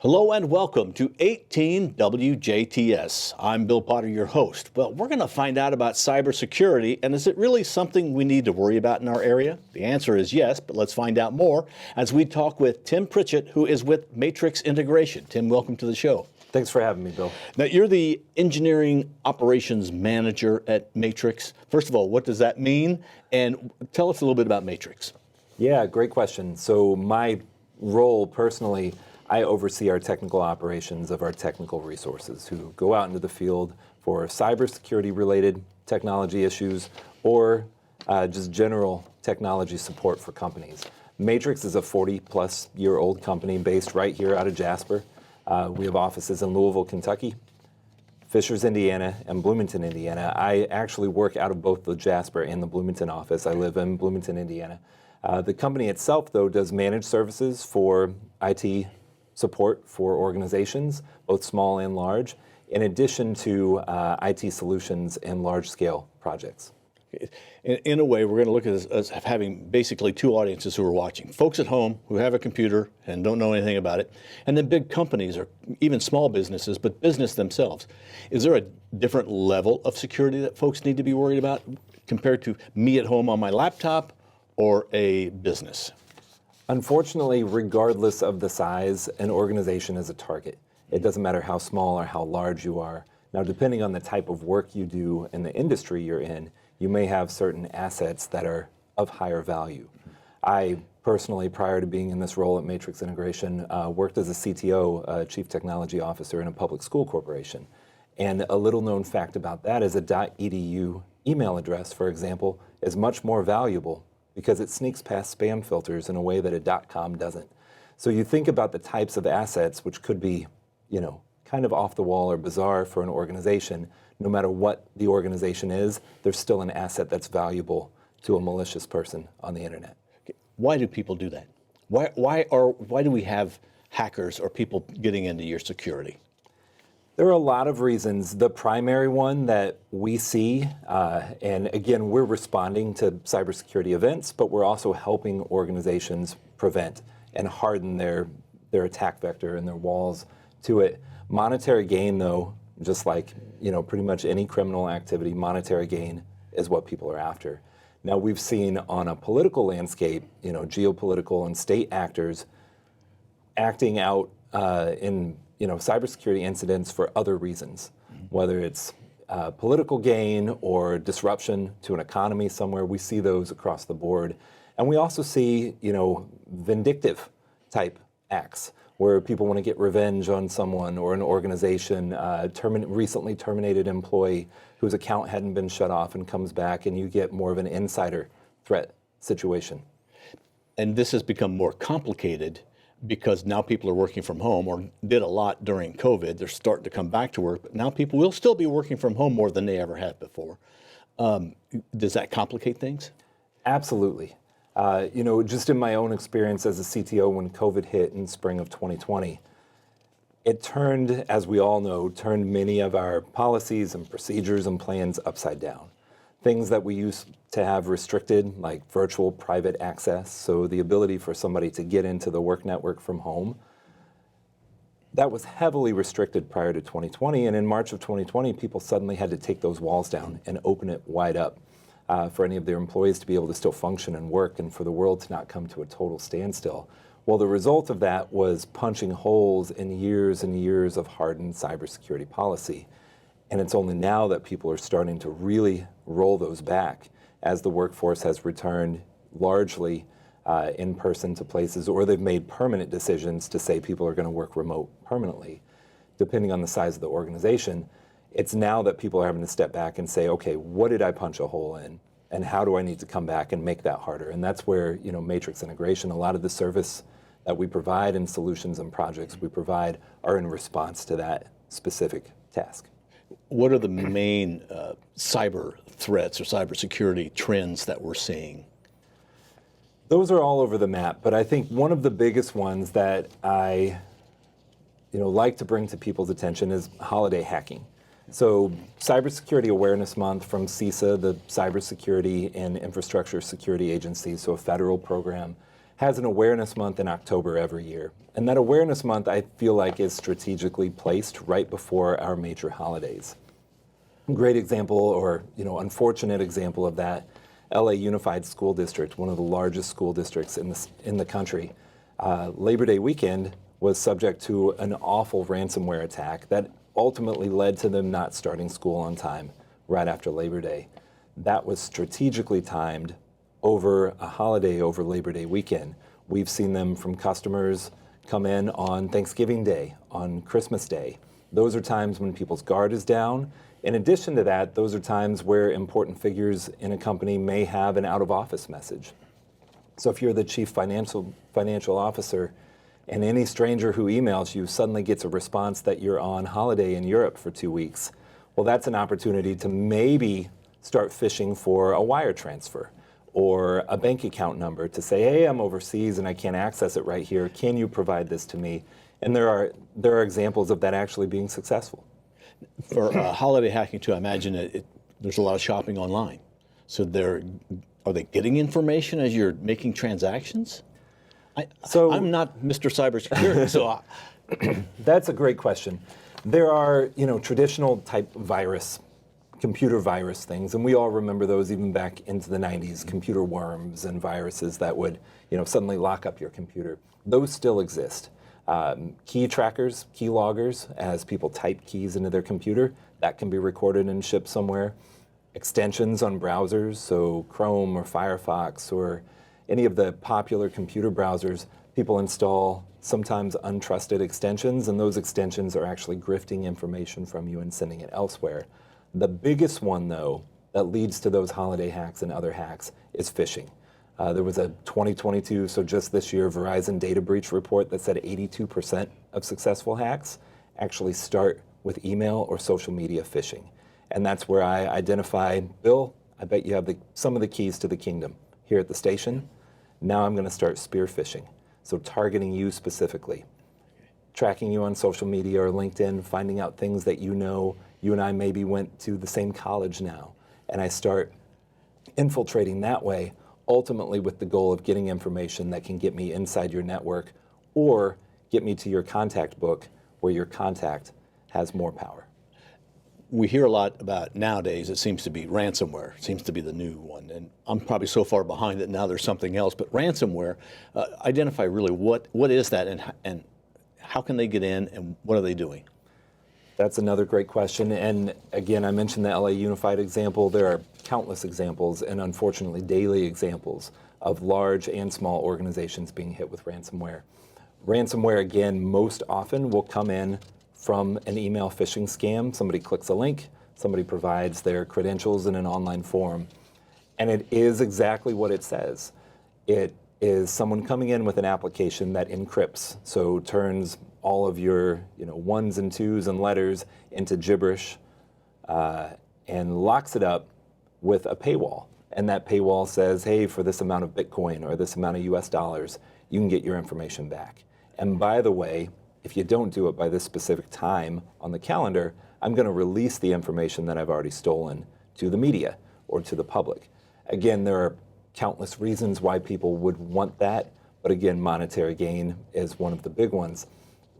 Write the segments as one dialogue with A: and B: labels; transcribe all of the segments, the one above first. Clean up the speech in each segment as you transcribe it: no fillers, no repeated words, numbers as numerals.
A: Hello and welcome to 18 WJTS. I'm Bill Potter, your host. Well, we're going to find out about cybersecurity, and is it really something we need to worry about in our area? The answer is yes, but let's find out more as we talk with Tim Pritchett, who is with Matrix Integration. Tim, welcome to the show.
B: Thanks for having me, Bill.
A: Now, you're the engineering operations manager at Matrix. First of all, what does that mean? And tell us a little bit about Matrix.
B: Yeah, great question. So my role personally, I oversee our technical operations of our technical resources who go out into the field for cybersecurity related technology issues or just general technology support for companies. Matrix is a 40-plus-year-old company based right here out of Jasper. We have offices in Louisville, Kentucky, Fishers, Indiana, and Bloomington, Indiana. I actually work out of both the Jasper and the Bloomington office. I live in Bloomington, Indiana. The company itself, though, does managed services for IT support for organizations, both small and large, in addition to IT solutions and large-scale projects.
A: In a way, we're going to look at this as having basically two audiences who are watching. Folks at home who have a computer and don't know anything about it, and then big companies or even small businesses, but business themselves. Is there a different level of security that folks need to be worried about compared to me at home on my laptop or a business?
B: Unfortunately, regardless of the size, an organization is a target. It doesn't matter how small or how large you are. Now, depending on the type of work you do and the industry you're in, you may have certain assets that are of higher value. I personally, prior to being in this role at Matrix Integration, worked as a CTO, Chief Technology Officer in a public school corporation. And a little known fact about that is a .edu email address, for example, is much more valuable because it sneaks past spam filters in a way that a .com doesn't. So you think about the types of assets which could be, kind of off the wall or bizarre for an organization. No matter what the organization is, there's still an asset that's valuable to a malicious person on the internet.
A: Why do people do that? Why do we have hackers or people getting into your security?
B: There are a lot of reasons. The primary one that we see, and again, we're responding to cybersecurity events, but we're also helping organizations prevent and harden their attack vector and their walls to it. Monetary gain, though, just like pretty much any criminal activity, monetary gain is what people are after. Now, we've seen on a political landscape, geopolitical and state actors acting out in cybersecurity incidents for other reasons, whether it's political gain or disruption to an economy somewhere. We see those across the board. And we also see, vindictive type acts where people want to get revenge on someone or an organization, recently terminated employee whose account hadn't been shut off and comes back, and you get more of an insider threat situation.
A: And this has become more complicated because now people are working from home or did a lot during COVID. They're starting to come back to work, but now people will still be working from home more than they ever have before. Does that complicate things?
B: Absolutely. Just in my own experience as a CTO when COVID hit in spring of 2020, it turned, as we all know, many of our policies and procedures and plans upside down. Things that we used to have restricted, like virtual private access, so the ability for somebody to get into the work network from home, that was heavily restricted prior to 2020. And in March of 2020, people suddenly had to take those walls down and open it wide up for any of their employees to be able to still function and work and for the world to not come to a total standstill. Well, the result of that was punching holes in years and years of hardened cybersecurity policy. And it's only now that people are starting to really roll those back as the workforce has returned largely in person to places, or they've made permanent decisions to say people are going to work remote permanently. Depending on the size of the organization, it's now that people are having to step back and say, okay, what did I punch a hole in? And how do I need to come back and make that harder? And that's where, Matrix Integration, a lot of the service that we provide and solutions and projects we provide are in response to that specific task.
A: What are the main cyber threats or cybersecurity trends that we're seeing?
B: Those are all over the map, but I think one of the biggest ones that I like to bring to people's attention is holiday hacking. So Cybersecurity Awareness Month from CISA, the Cybersecurity and Infrastructure Security Agency, so a federal program, has an awareness month in October every year. And that awareness month, I feel like, is strategically placed right before our major holidays. Great example, or unfortunate example of that, LA Unified School District, one of the largest school districts in the country. Labor Day weekend was subject to an awful ransomware attack that ultimately led to them not starting school on time right after Labor Day. That was strategically timed over a holiday, over Labor Day weekend. We've seen them from customers come in on Thanksgiving Day, on Christmas Day. Those are times when people's guard is down. In addition to that, those are times where important figures in a company may have an out-of-office message. So if you're the chief financial officer and any stranger who emails you suddenly gets a response that you're on holiday in Europe for 2 weeks, well, that's an opportunity to maybe start fishing for a wire transfer or a bank account number to say, hey, I'm overseas and I can't access it right here. Can you provide this to me? And there are examples of that actually being successful.
A: For holiday hacking too, I imagine there's a lot of shopping online. So are they getting information as you're making transactions? I'm not Mr. Cybersecurity, so
B: that's a great question. There are traditional type virus, computer virus things, and we all remember those even back into the 90s, computer worms and viruses that would suddenly lock up your computer. Those still exist. Key trackers, key loggers, as people type keys into their computer, that can be recorded and shipped somewhere. Extensions on browsers, so Chrome or Firefox or any of the popular computer browsers, people install sometimes untrusted extensions, and those extensions are actually grifting information from you and sending it elsewhere. The biggest one, though, that leads to those holiday hacks and other hacks is phishing. There was a 2022, so just this year, Verizon data breach report that said 82% of successful hacks actually start with email or social media phishing. And that's where I identified, Bill, I bet you have some of the keys to the kingdom here at the station. Now I'm going to start spear phishing. So targeting you specifically, tracking you on social media or LinkedIn, finding out things that you and I maybe went to the same college now. And I start infiltrating that way, ultimately with the goal of getting information that can get me inside your network or get me to your contact book where your contact has more power.
A: We hear a lot about nowadays, it seems to be ransomware. It seems to be the new one. And I'm probably so far behind that now there's something else. But ransomware, identify really what is that and how can they get in and what are they doing?
B: That's another great question. And again, I mentioned the LA Unified example. There are countless examples and unfortunately daily examples of large and small organizations being hit with ransomware. Ransomware, again, most often will come in from an email phishing scam. Somebody clicks a link, somebody provides their credentials in an online form, and it is exactly what it says. It is someone coming in with an application that encrypts, so turns all of your ones and twos and letters into gibberish and locks it up with a paywall. And that paywall says, hey, for this amount of Bitcoin or this amount of US dollars, you can get your information back. And by the way, if you don't do it by this specific time on the calendar, I'm going to release the information that I've already stolen to the media or to the public. Again, there are countless reasons why people would want that, but again, monetary gain is one of the big ones.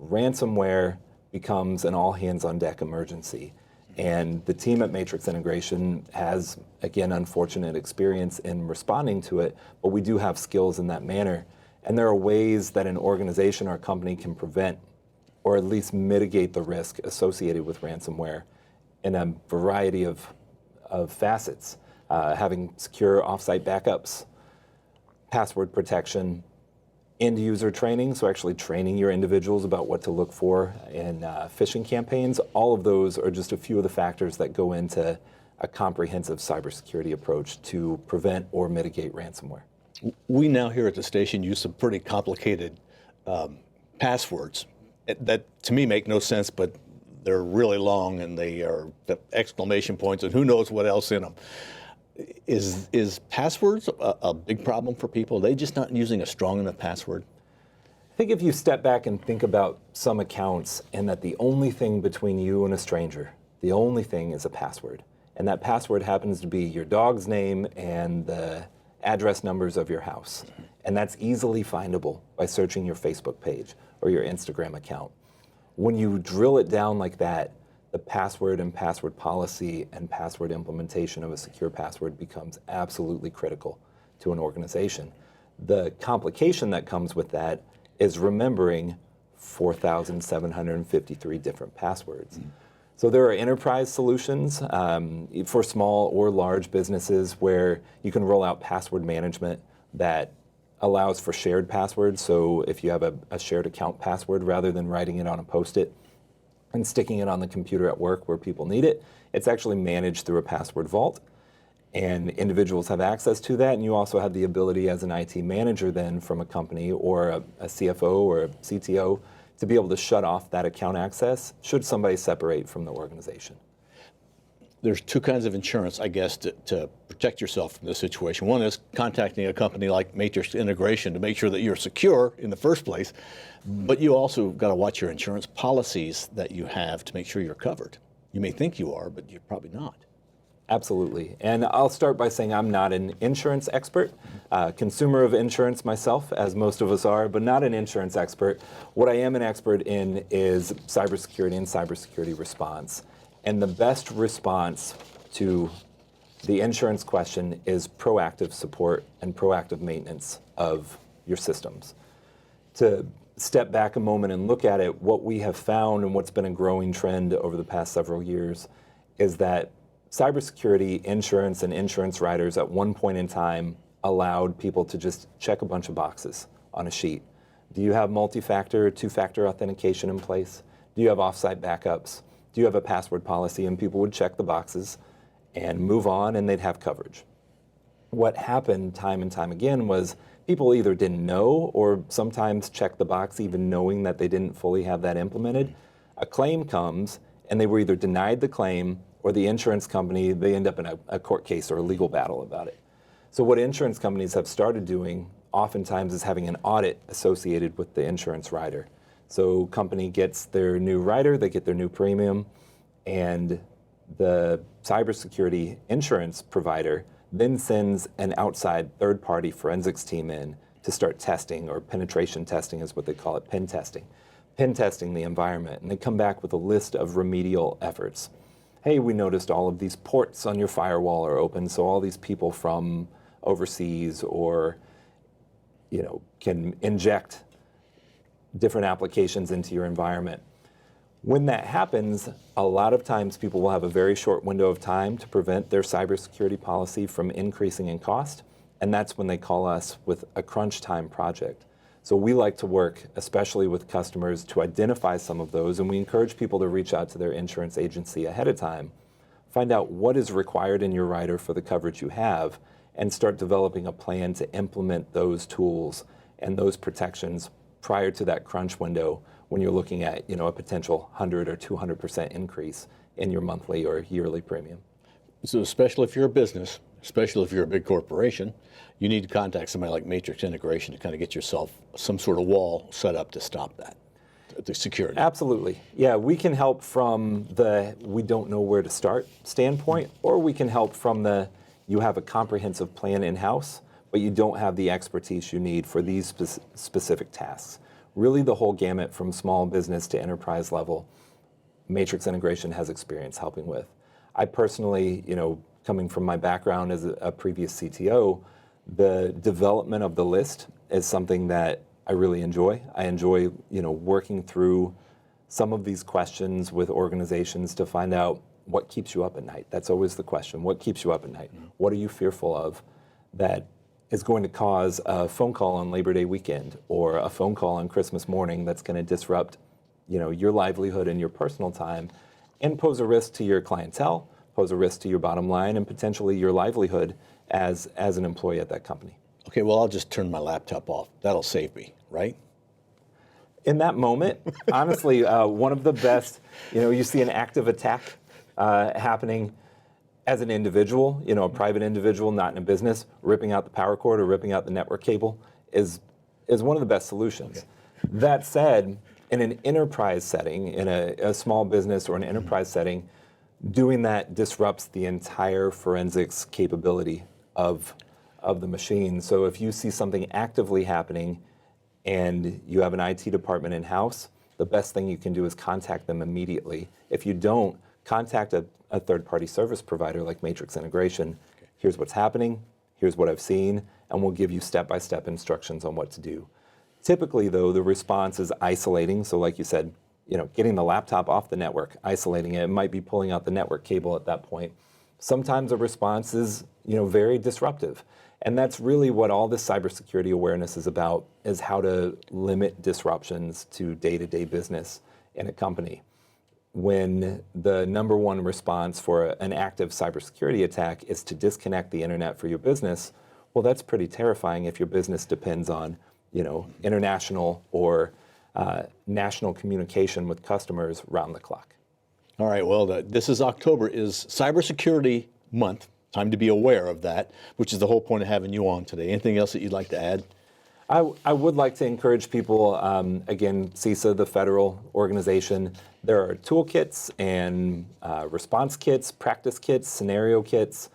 B: Ransomware becomes an all-hands-on-deck emergency, and the team at Matrix Integration has, again, unfortunate experience in responding to it, but we do have skills in that manner, and there are ways that an organization or company can prevent or at least mitigate the risk associated with ransomware in a variety of facets. Having secure offsite backups, password protection, end-user training, so actually training your individuals about what to look for in phishing campaigns. All of those are just a few of the factors that go into a comprehensive cybersecurity approach to prevent or mitigate ransomware.
A: We now here at the station use some pretty complicated passwords that to me make no sense, but they're really long and they are the exclamation points and who knows what else in them. Is passwords a big problem for people? Are they just not using a strong enough password?
B: I think if you step back and think about some accounts and that the only thing between you and a stranger, the only thing is a password. And that password happens to be your dog's name and the address numbers of your house. and that's easily findable by searching your Facebook page or your Instagram account. When you drill it down like that, the password and password policy and password implementation of a secure password becomes absolutely critical to an organization. The complication that comes with that is remembering 4,753 different passwords. So there are enterprise solutions for small or large businesses where you can roll out password management that allows for shared passwords. So if you have a shared account password, rather than writing it on a Post-it and sticking it on the computer at work where people need it, it's actually managed through a password vault. And individuals have access to that, and you also have the ability as an IT manager then from a company or a CFO or a CTO to be able to shut off that account access should somebody separate from the organization.
A: There's two kinds of insurance, I guess, to protect yourself from this situation. One is contacting a company like Matrix Integration to make sure that you're secure in the first place, but you also got to watch your insurance policies that you have to make sure you're covered. You may think you are, but you're probably not.
B: Absolutely. And I'll start by saying I'm not an insurance expert, consumer of insurance myself, as most of us are, but not an insurance expert. What I am an expert in is cybersecurity and cybersecurity response. And the best response to the insurance question is proactive support and proactive maintenance of your systems. To step back a moment and look at it, what we have found and what's been a growing trend over the past several years is that cybersecurity, insurance, and insurance writers at one point in time allowed people to just check a bunch of boxes on a sheet. Do you have multi-factor, two-factor authentication in place? Do you have off-site backups? Do you have a password policy? And people would check the boxes and move on, and they'd have coverage. What happened time and time again was people either didn't know or sometimes checked the box even knowing that they didn't fully have that implemented. A claim comes, and they were either denied the claim or the insurance company, they end up in a court case or a legal battle about it. So what insurance companies have started doing oftentimes is having an audit associated with the insurance rider. So company gets their new rider, they get their new premium, and the cybersecurity insurance provider then sends an outside third-party forensics team in to start testing, or penetration testing is what they call it, pen testing the environment. And they come back with a list of remedial efforts. Hey, we noticed all of these ports on your firewall are open, so all these people from overseas or, can inject different applications into your environment. When that happens, a lot of times people will have a very short window of time to prevent their cybersecurity policy from increasing in cost, and that's when they call us with a crunch time project. So we like to work, especially with customers, to identify some of those, and we encourage people to reach out to their insurance agency ahead of time, find out what is required in your rider for the coverage you have, and start developing a plan to implement those tools and those protections prior to that crunch window when you're looking at a potential 100 or 200% increase in your monthly or yearly premium.
A: So especially if you're a business, especially if you're a big corporation, you need to contact somebody like Matrix Integration to kind of get yourself some sort of wall set up to stop that, the security.
B: Absolutely. Yeah, we can help from the we don't know where to start standpoint, or we can help from the you have a comprehensive plan in-house, but you don't have the expertise you need for these specific tasks. Really the whole gamut from small business to enterprise level, Matrix Integration has experience helping with. I personally, coming from my background as a previous CTO, the development of the list is something that I really enjoy. I enjoy, working through some of these questions with organizations to find out what keeps you up at night. That's always the question. What keeps you up at night? What are you fearful of that is going to cause a phone call on Labor Day weekend or a phone call on Christmas morning that's going to disrupt, your livelihood and your personal time and pose a risk to your clientele, pose a risk to your bottom line, and potentially your livelihood as an employee at that company.
A: Okay, well, I'll just turn my laptop off. That'll save me, right?
B: In that moment, honestly, one of the best, you see an active attack happening as an individual, a private individual, not in a business, ripping out the power cord or ripping out the network cable is one of the best solutions. Okay. That said, in an enterprise setting, in a small business or an enterprise setting, doing that disrupts the entire forensics capability of of the machine. So if you see something actively happening and you have an IT department in-house, the best thing you can do is contact them immediately. If you don't, contact a third-party service provider like Matrix Integration. Here's what's happening, here's what I've seen, and we'll give you step-by-step instructions on what to do. Typically, though, the response is isolating. So like you said, getting the laptop off the network, isolating it. It might be pulling out the network cable at that point. Sometimes a response is, very disruptive. And that's really what all this cybersecurity awareness is about, is how to limit disruptions to day-to-day business in a company. When the number one response for an active cybersecurity attack is to disconnect the internet for your business, well, that's pretty terrifying if your business depends on, international or national communication with customers round the clock.
A: All right, well, this is October, is Cybersecurity Month. Time to be aware of that, which is the whole point of having you on today. Anything else that you'd like to add?
B: I would like to encourage people, again, CISA, the federal organization, there are toolkits and response kits, practice kits, scenario kits,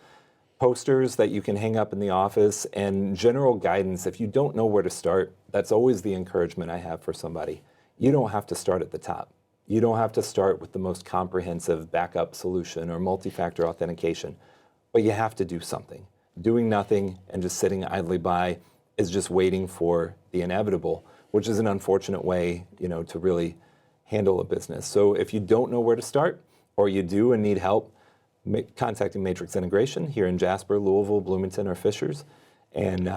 B: posters that you can hang up in the office, and general guidance. If you don't know where to start, that's always the encouragement I have for somebody. You don't have to start at the top. You don't have to start with the most comprehensive backup solution or multi-factor authentication, but you have to do something. Doing nothing and just sitting idly by is just waiting for the inevitable, which is an unfortunate way, to really handle a business. So if you don't know where to start, or you do and need help, contacting Matrix Integration here in Jasper, Louisville, Bloomington, or Fishers, and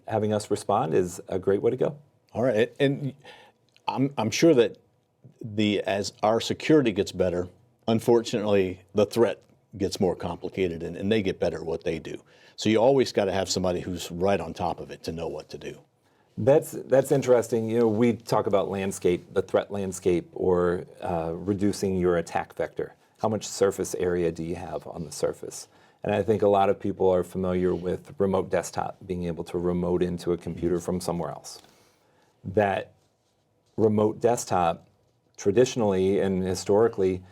B: having us respond is a great way to go.
A: All right, and I'm sure that as our security gets better, unfortunately, the threat gets more complicated, and they get better at what they do. So you always got to have somebody who's right on top of it to know what to do.
B: That's interesting. We talk about landscape, the threat landscape, or reducing your attack vector. How much surface area do you have on the surface? And I think a lot of people are familiar with remote desktop, being able to remote into a computer from somewhere else. That remote desktop, traditionally and historically,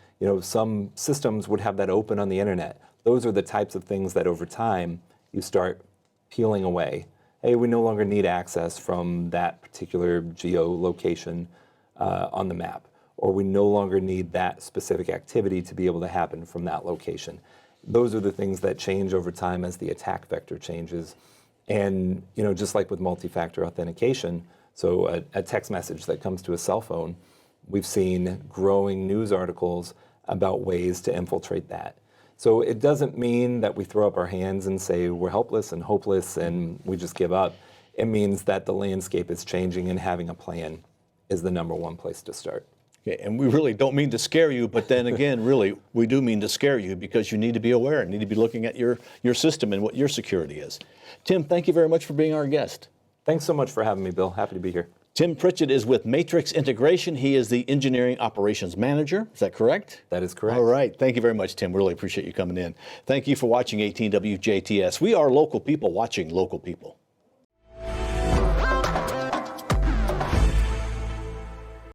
B: some systems would have that open on the internet. Those are the types of things that over time you start peeling away. Hey, we no longer need access from that particular geolocation on the map, or we no longer need that specific activity to be able to happen from that location. Those are the things that change over time as the attack vector changes. And just like with multi-factor authentication, so a text message that comes to a cell phone, we've seen growing news articles about ways to infiltrate that. So it doesn't mean that we throw up our hands and say we're helpless and hopeless and we just give up. It means that the landscape is changing, and having a plan is the number one place to start.
A: Okay, and we really don't mean to scare you, but then again, really, we do mean to scare you, because you need to be aware and need to be looking at your system and what your security is. Tim, thank you very much for being our guest.
B: Thanks so much for having me, Bill. Happy to be here.
A: Tim Pritchett is with Matrix Integration. He is the Engineering Operations Manager. Is that correct?
B: That is correct.
A: All right. Thank you very much, Tim. Really appreciate you coming in. Thank you for watching 18 WJTS. We are local people watching local people.